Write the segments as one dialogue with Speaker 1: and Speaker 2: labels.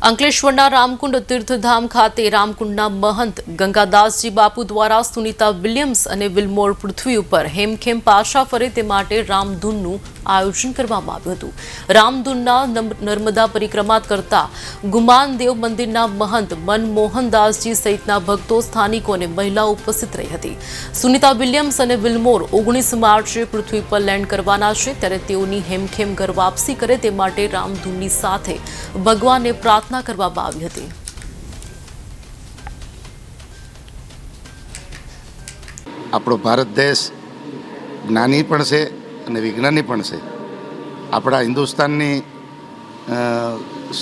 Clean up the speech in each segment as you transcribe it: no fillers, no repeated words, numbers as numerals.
Speaker 1: અંકલેશ્વરના રામકુંડ તીર્થધામ ખાતે રામકુંડના મહંત ગંગાદાસજી બાપુ દ્વારા સુનિતા વિલિયમ્સ અને વિલમોર પૃથ્વી ઉપર હેમખેમ પાછા ફરે તે માટે રામધૂનનું આયોજન કરવામાં આવ્યું હતું। રામધૂનના નર્મદા પરિક્રમા કરતા ગુમાનદેવ મંદિરના મહંત મનમોહનદાસજી સહિતના ભક્તો, સ્થાનિકો અને મહિલાઓ ઉપસ્થિત રહી હતી। સુનિતા વિલિયમ્સ અને વિલમોર 19 માર્ચે પૃથ્વી પર લેન્ડ કરવાના છે, ત્યારે તેઓની હેમખેમ ઘર વાપસી કરે તે માટે રામધૂનની સાથે ભગવાનને પ્રાર્થના કરવામાં આવી હતી।
Speaker 2: આપણો ભારત દેશ જ્ઞાની પણ છે અને વિજ્ઞાની પણ છે। આપણા હિન્દુસ્તાનની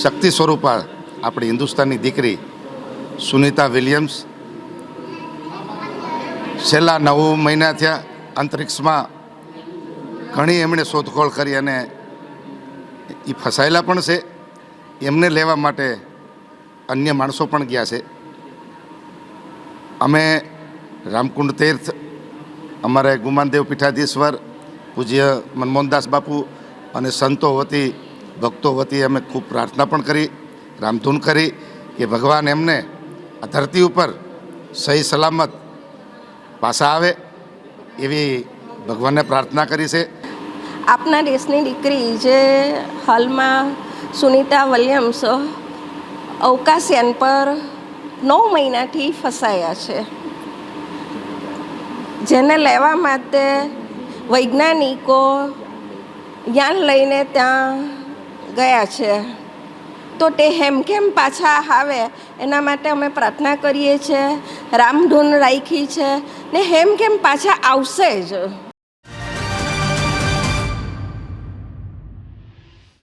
Speaker 2: શક્તિ સ્વરૂપા આપણી હિન્દુસ્તાનની દીકરી સુનિતા વિલિયમ્સ છેલ્લા 9 મહિના થયા અંતરિક્ષમાં ઘણી એમણે શોધખોળ કરી અને એ ફસાયેલા પણ છે। એમને લેવા માટે અન્ય માણસો પણ ગયા છે। અમે રામકુંડ તીર્થ અમારે ગુમાનદેવ પીઠાધીશ્વર પૂજ્ય મનમોહનદાસ બાપુ અને સંતો વતી, ભક્તો વતી અમે ખૂબ પ્રાર્થના પણ કરી, રામધૂન કરી કે ભગવાન એમને આ ધરતી ઉપર સહી સલામત પાછા આવે એવી ભગવાનને પ્રાર્થના કરી છે।
Speaker 3: આપના દેશની દીકરી જે હાલમાં સુનિતા વિલિયમ્સ અવકાશયાન પર 9 મહિનાથી ફસાયા છે, જેને લેવા માટે વૈજ્ઞાનિકો યાન લઈને ત્યાં ગયા છે। તો તે હેમખેમ પાછા આવે એના માટે અમે પ્રાર્થના કરીએ છીએ, રામધૂન રાખી છે ને હેમખેમ પાછા આવશે જ।